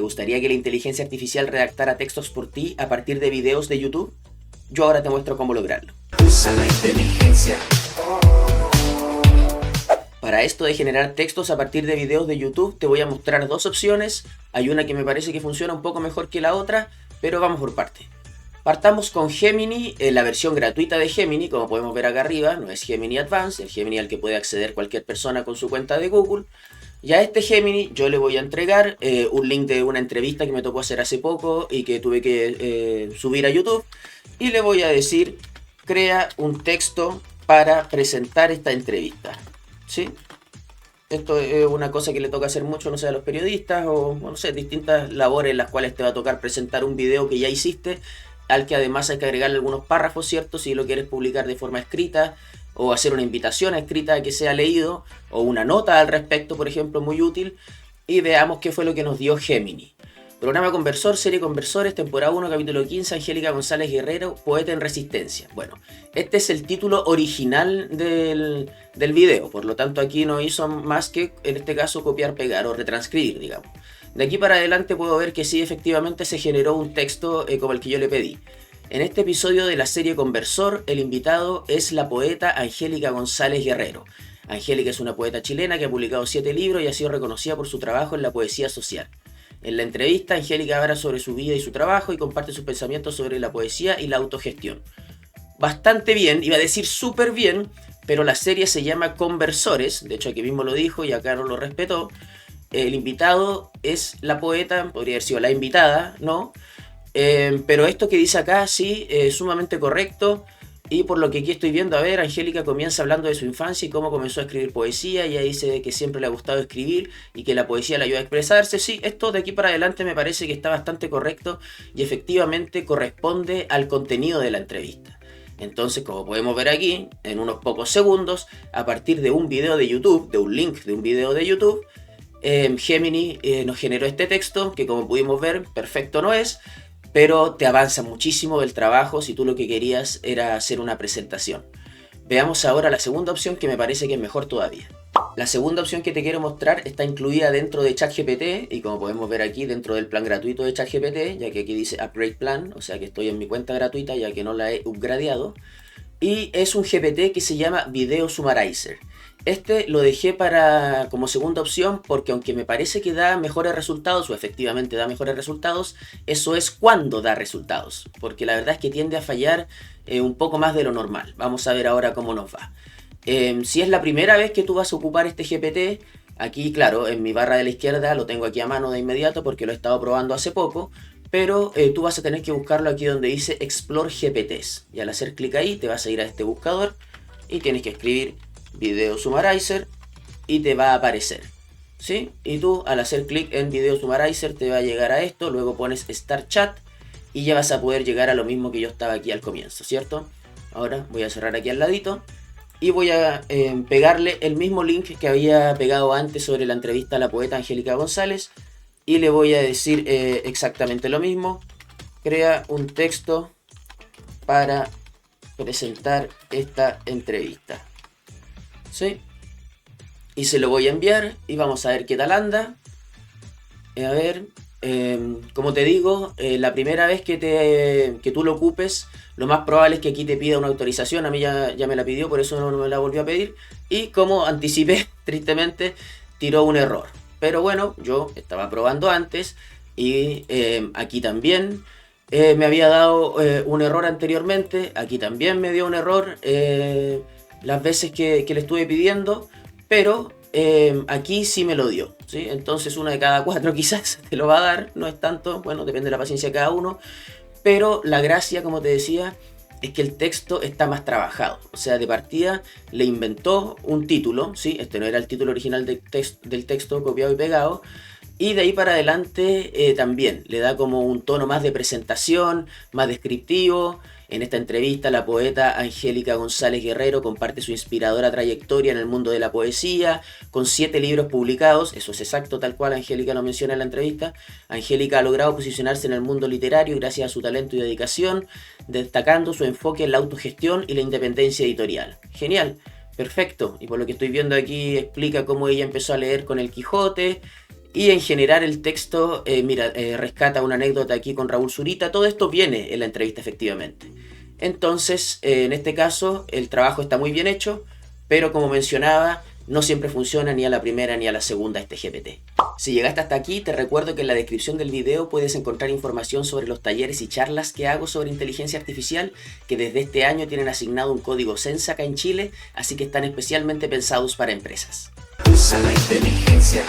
gustaría que la inteligencia artificial redactara textos por ti a partir de videos de YouTube? Yo ahora te muestro cómo lograrlo. Usa la inteligencia. Para esto de generar textos a partir de videos de YouTube te voy a mostrar dos opciones. Hay una que me parece que funciona un poco mejor que la otra, pero vamos por parte. Partamos con Gemini, la versión gratuita de Gemini, como podemos ver acá arriba, no es Gemini Advanced, el Gemini al que puede acceder cualquier persona con su cuenta de Google. Y a este Gemini yo le voy a entregar un link de una entrevista que me tocó hacer hace poco y que tuve que subir a YouTube. Y le voy a decir, crea un texto para presentar esta entrevista. ¿Sí? Esto es una cosa que le toca hacer mucho, no sé, a los periodistas o, no sé, distintas labores en las cuales te va a tocar presentar un video que ya hiciste, al que además hay que agregarle algunos párrafos, ¿cierto? Si lo quieres publicar de forma escrita o hacer una invitación escrita a que sea leído o una nota al respecto, por ejemplo, muy útil. Y veamos qué fue lo que nos dio Gemini. Programa Conversor, serie Conversores, temporada 1, capítulo 15, Angélica González Guerrero, poeta en resistencia. Bueno, este es el título original del video, por lo tanto aquí no hizo más que, en este caso, copiar, pegar o retranscribir, digamos. De aquí para adelante puedo ver que sí, efectivamente se generó un texto como el que yo le pedí. En este episodio de la serie Conversor, el invitado es la poeta Angélica González Guerrero. Angélica es una poeta chilena que ha publicado 7 libros y ha sido reconocida por su trabajo en la poesía social. En la entrevista, Angélica habla sobre su vida y su trabajo y comparte sus pensamientos sobre la poesía y la autogestión. Bastante bien, iba a decir súper bien, pero la serie se llama Conversores, de hecho aquí mismo lo dijo y acá no lo respetó. El invitado es la poeta, podría haber sido la invitada, ¿no? Pero esto que dice acá sí, es sumamente correcto. Y por lo que aquí estoy viendo, a ver, Angélica comienza hablando de su infancia y cómo comenzó a escribir poesía. Ella dice que siempre le ha gustado escribir y que la poesía le ayuda a expresarse. Sí, esto de aquí para adelante me parece que está bastante correcto y efectivamente corresponde al contenido de la entrevista. Entonces, como podemos ver aquí, en unos pocos segundos, a partir de un video de YouTube, de un link de un video de YouTube, Gemini nos generó este texto que, como pudimos ver, perfecto no es, pero te avanza muchísimo el trabajo si tú lo que querías era hacer una presentación. Veamos ahora la segunda opción, que me parece que es mejor todavía. La segunda opción que te quiero mostrar está incluida dentro de ChatGPT y, como podemos ver aquí, dentro del plan gratuito de ChatGPT, ya que aquí dice Upgrade Plan, o sea que estoy en mi cuenta gratuita ya que no la he upgradeado. Y es un GPT que se llama Video Summarizer. Este lo dejé como segunda opción porque, aunque me parece que da mejores resultados, o efectivamente da mejores resultados, eso es cuando da resultados, porque la verdad es que tiende a fallar un poco más de lo normal. Vamos a ver ahora cómo nos va. Si es la primera vez que tú vas a ocupar este GPT, aquí claro, en mi barra de la izquierda lo tengo aquí a mano de inmediato porque lo he estado probando hace poco, pero tú vas a tener que buscarlo aquí donde dice Explore GPTs, y al hacer clic ahí te vas a ir a este buscador y tienes que escribir Video Summarizer y te va a aparecer, ¿sí? Y tú, al hacer clic en Video Summarizer, te va a llegar a esto, luego pones Start Chat y ya vas a poder llegar a lo mismo que yo estaba aquí al comienzo, ¿cierto? Ahora voy a cerrar aquí al ladito y voy a pegarle el mismo link que había pegado antes sobre la entrevista a la poeta Angélica González y le voy a decir exactamente lo mismo. Crea un texto para presentar esta entrevista. ¿Sí? Y se lo voy a enviar y vamos a ver qué tal anda. A ver, como te digo, la primera vez que tú lo ocupes, lo más probable es que aquí te pida una autorización. A mí ya me la pidió, por eso no me la volvió a pedir. Y como anticipé, tristemente, tiró un error. Pero bueno, yo estaba probando antes y aquí también me había dado un error anteriormente. Aquí también me dio un error las veces que le estuve pidiendo, pero aquí sí me lo dio, ¿sí? Entonces una de cada 4 quizás te lo va a dar, no es tanto, bueno, depende de la paciencia de cada uno, pero la gracia, como te decía, es que el texto está más trabajado. O sea, de partida le inventó un título, ¿sí? Este no era el título original del texto copiado y pegado. Y de ahí para adelante también le da como un tono más de presentación, más descriptivo. En esta entrevista la poeta Angélica González Guerrero comparte su inspiradora trayectoria en el mundo de la poesía, con 7 libros publicados. Eso es exacto, tal cual Angélica lo menciona en la entrevista. Angélica ha logrado posicionarse en el mundo literario gracias a su talento y dedicación, destacando su enfoque en la autogestión y la independencia editorial. Genial, perfecto. Y por lo que estoy viendo aquí explica cómo ella empezó a leer con el Quijote Y en generar el texto, rescata una anécdota aquí con Raúl Zurita. Todo esto viene en la entrevista efectivamente. Entonces, en este caso, el trabajo está muy bien hecho, pero como mencionaba, no siempre funciona ni a la primera ni a la segunda este GPT. Si llegaste hasta aquí, te recuerdo que en la descripción del video puedes encontrar información sobre los talleres y charlas que hago sobre inteligencia artificial, que desde este año tienen asignado un código Sensa acá en Chile, así que están especialmente pensados para empresas. Usa la inteligencia.